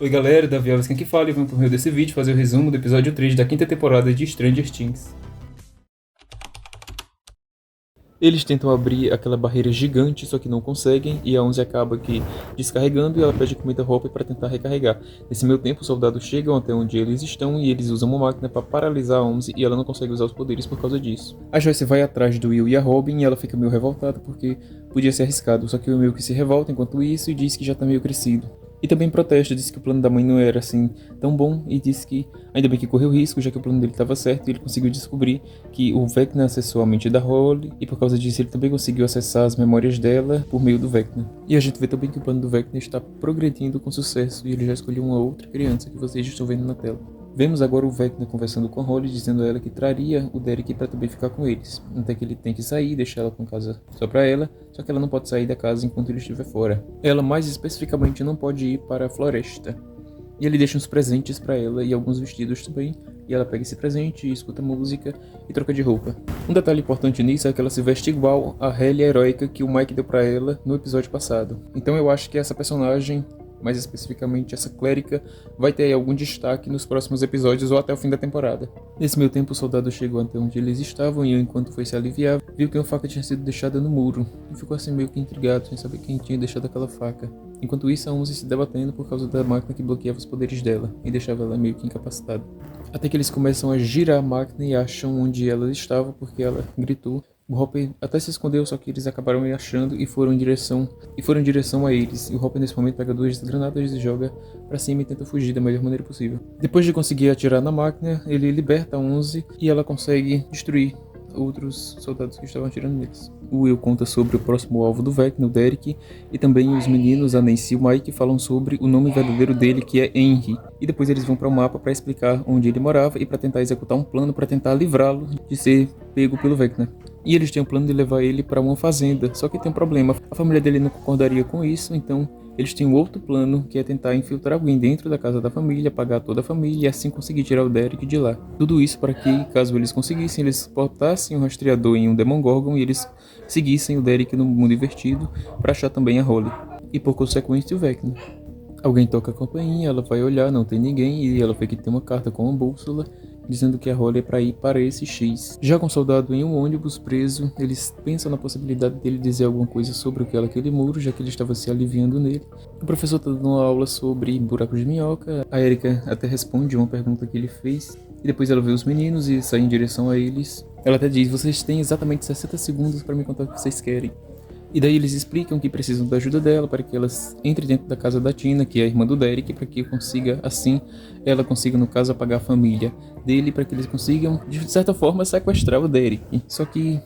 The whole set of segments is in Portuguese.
Oi galera, Davi Alves quem que fala e vamos pro meio desse vídeo fazer o resumo do episódio 3 da quinta temporada de Stranger Things. Eles tentam abrir aquela barreira gigante, só que não conseguem, e a Onze acaba aqui descarregando e ela pede comida roupa para tentar recarregar. Nesse meio tempo, os soldados chegam até onde eles estão e eles usam uma máquina para paralisar a Onze e ela não consegue usar os poderes por causa disso. A Joyce vai atrás do Will e a Robin e ela fica meio revoltada porque podia ser arriscado, só que o Will que se revolta enquanto isso e diz que já tá meio crescido. E também protesta, disse que o plano da mãe não era assim tão bom e disse que ainda bem que correu risco, já que o plano dele estava certo e ele conseguiu descobrir que o Vecna acessou a mente da Holly e por causa disso ele também conseguiu acessar as memórias dela por meio do Vecna. E a gente vê também que o plano do Vecna está progredindo com sucesso e ele já escolheu uma outra criança que vocês estão vendo na tela. Vemos agora o Vecna conversando com a Holly, dizendo a ela que traria o Derek para também ficar com eles. Até que ele tem que sair, deixar ela com casa só para ela, só que ela não pode sair da casa enquanto ele estiver fora. Ela, mais especificamente, não pode ir para a floresta. E ele deixa uns presentes para ela e alguns vestidos também. E ela pega esse presente, escuta música e troca de roupa. Um detalhe importante nisso é que ela se veste igual a Hailey heróica que o Mike deu para ela no episódio passado. Então eu acho que essa personagem, mais especificamente essa clérica, vai ter algum destaque nos próximos episódios ou até o fim da temporada. Nesse meio tempo, o soldado chegou até onde eles estavam e enquanto foi se aliviar, viu que uma faca tinha sido deixada no muro e ficou assim meio que intrigado, sem saber quem tinha deixado aquela faca. Enquanto isso, a Onze se debatendo por causa da máquina que bloqueava os poderes dela e deixava ela meio que incapacitada. Até que eles começam a girar a máquina e acham onde ela estava porque ela gritou. O Hopper até se escondeu, só que eles acabaram me achando e foram em direção a eles. E o Hopper nesse momento pega duas granadas e joga pra cima e tenta fugir da melhor maneira possível. Depois de conseguir atirar na máquina, ele liberta a Onze e ela consegue destruir outros soldados que estavam atirando neles. O Will conta sobre o próximo alvo do Vecna, o Derek, e também os meninos, a Nancy e o Mike, falam sobre o nome verdadeiro dele, que é Henry. E depois eles vão para o mapa para explicar onde ele morava e para tentar executar um plano para tentar livrá-lo de ser pego pelo Vecna. E eles tinham o plano de levar ele para uma fazenda, só que tem um problema, a família dele não concordaria com isso, então eles têm um outro plano, que é tentar infiltrar alguém dentro da casa da família, pagar toda a família e assim conseguir tirar o Derek de lá. Tudo isso para que, caso eles conseguissem, eles botassem o rastreador em um Demogorgon e eles seguissem o Derek no mundo invertido para achar também a Holly. E por consequência o Vecna. Alguém toca a campainha, ela vai olhar, não tem ninguém e ela vê que tem uma carta com uma bússola dizendo que a Holly é para ir para esse X. Já com o soldado em um ônibus preso, eles pensam na possibilidade dele dizer alguma coisa sobre aquele muro, já que ele estava se aliviando nele. O professor está dando uma aula sobre buracos de minhoca, a Erika até responde uma pergunta que ele fez, e depois ela vê os meninos e sai em direção a eles. Ela até diz, vocês têm exatamente 60 segundos para me contar o que vocês querem. E daí eles explicam que precisam da ajuda dela para que elas entrem dentro da casa da Tina, que é a irmã do Derek, para que consiga, assim, ela consiga, no caso, apagar a família dele, para que eles consigam, de certa forma, sequestrar o Derek. Só que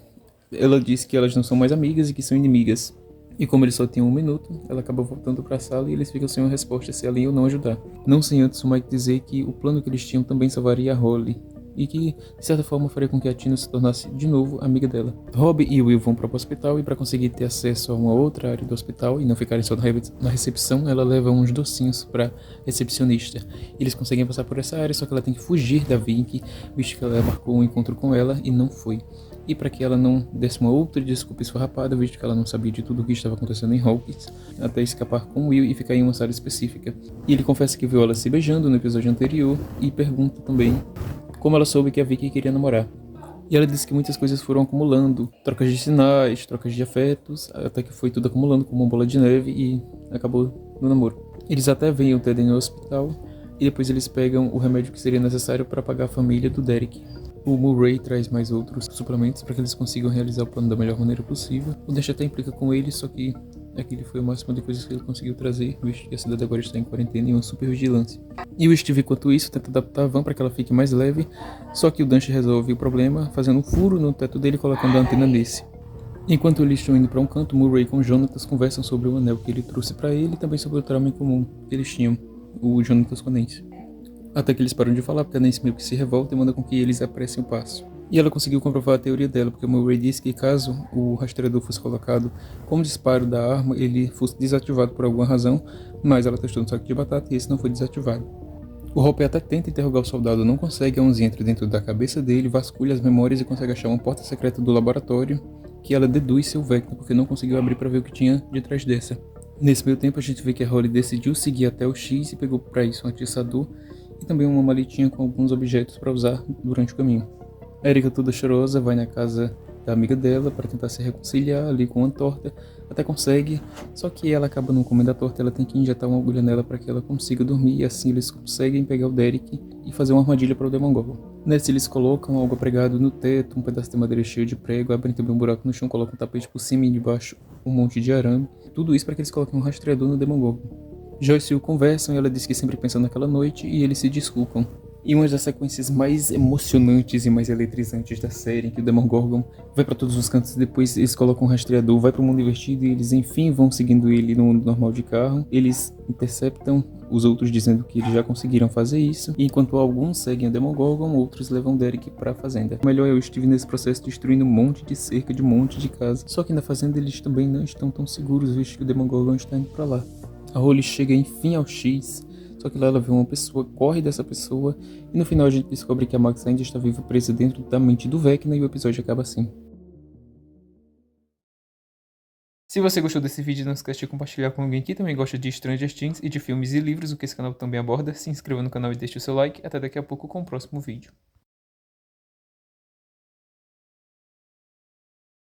ela diz que elas não são mais amigas e que são inimigas. E como eles só tinham 1 minuto, ela acaba voltando para a sala e eles ficam sem uma resposta se ela ia ou não ajudar. Não sem antes o Mike dizer que o plano que eles tinham também salvaria a Holly. E que, de certa forma, faria com que a Tina se tornasse de novo amiga dela. Rob e Will vão para o hospital e para conseguir ter acesso a uma outra área do hospital e não ficarem só na recepção, ela leva uns docinhos para recepcionista. Eles conseguem passar por essa área, só que ela tem que fugir da Vicky, visto que ela marcou um encontro com ela e não foi. E para que ela não desse uma outra desculpa esfarrapada, visto que ela não sabia de tudo o que estava acontecendo em Hawkins, até escapar com Will e ficar em uma sala específica. E ele confessa que viu ela se beijando no episódio anterior e pergunta também como ela soube que a Vicky queria namorar. E ela disse que muitas coisas foram acumulando, trocas de sinais, trocas de afetos, até que foi tudo acumulando como uma bola de neve e acabou no namoro. Eles até veem o Ted no hospital e depois eles pegam o remédio que seria necessário para pagar a família do Derek. O Murray traz mais outros suplementos para que eles consigam realizar o plano da melhor maneira possível. O Dash até implica com ele, só que aquele foi o máximo de coisas que ele conseguiu trazer, visto que a cidade agora está em quarentena e uma super vigilância. E o Steve, enquanto isso, tenta adaptar a van para que ela fique mais leve, só que o Dante resolve o problema fazendo um furo no teto dele e colocando a antena nesse. Enquanto eles estão indo para um canto, Murray com Jonatas conversam sobre o anel que ele trouxe para ele e também sobre o trauma em comum que eles tinham, o Jonatas com a Nancy. Até que eles param de falar porque a Nancy meio que se revolta e manda com que eles apressem o passo. E ela conseguiu comprovar a teoria dela, porque o Murray disse que caso o rastreador fosse colocado como disparo da arma, ele fosse desativado por alguma razão, mas ela testou no saco de batata e esse não foi desativado. O Hopper até tenta interrogar o soldado, não consegue, a Onze entra dentro da cabeça dele, vasculha as memórias e consegue achar uma porta secreta do laboratório, que ela deduz ser o Vecna, porque não conseguiu abrir para ver o que tinha de trás dessa. Nesse meio tempo a gente vê que a Holly decidiu seguir até o X e pegou para isso um atiçador e também uma maletinha com alguns objetos para usar durante o caminho. A Erika, toda chorosa, vai na casa da amiga dela para tentar se reconciliar ali com uma torta, até consegue, só que ela acaba não comendo a torta, ela tem que injetar uma agulha nela para que ela consiga dormir e assim eles conseguem pegar o Derek e fazer uma armadilha para o Demogorgon. Nessa eles colocam algo pregado no teto, um pedaço de madeira cheio de prego, abrem também um buraco no chão, colocam um tapete por cima e debaixo um monte de arame, tudo isso para que eles coloquem um rastreador no Demogorgon. Joyce e Will conversam e ela diz que sempre pensa naquela noite e eles se desculpam. E uma das sequências mais emocionantes e mais eletrizantes da série, em que o Demogorgon vai pra todos os cantos e depois eles colocam um rastreador, vai pro mundo invertido e eles enfim vão seguindo ele no mundo normal de carro. Eles interceptam os outros dizendo que eles já conseguiram fazer isso, e enquanto alguns seguem o Demogorgon, outros levam Derek pra fazenda. O melhor, eu estive nesse processo destruindo um monte de cerca de um monte de casa, só que na fazenda eles também não estão tão seguros, visto que o Demogorgon está indo pra lá. A Holly chega enfim ao X, só que lá ela vê uma pessoa, corre dessa pessoa, e no final a gente descobre que a Max ainda está viva presa dentro da mente do Vecna e o episódio acaba assim. Se você gostou desse vídeo, não esquece de compartilhar com alguém que também gosta de Stranger Things e de filmes e livros, o que esse canal também aborda. Se inscreva no canal e deixe o seu like. Até daqui a pouco com o próximo vídeo.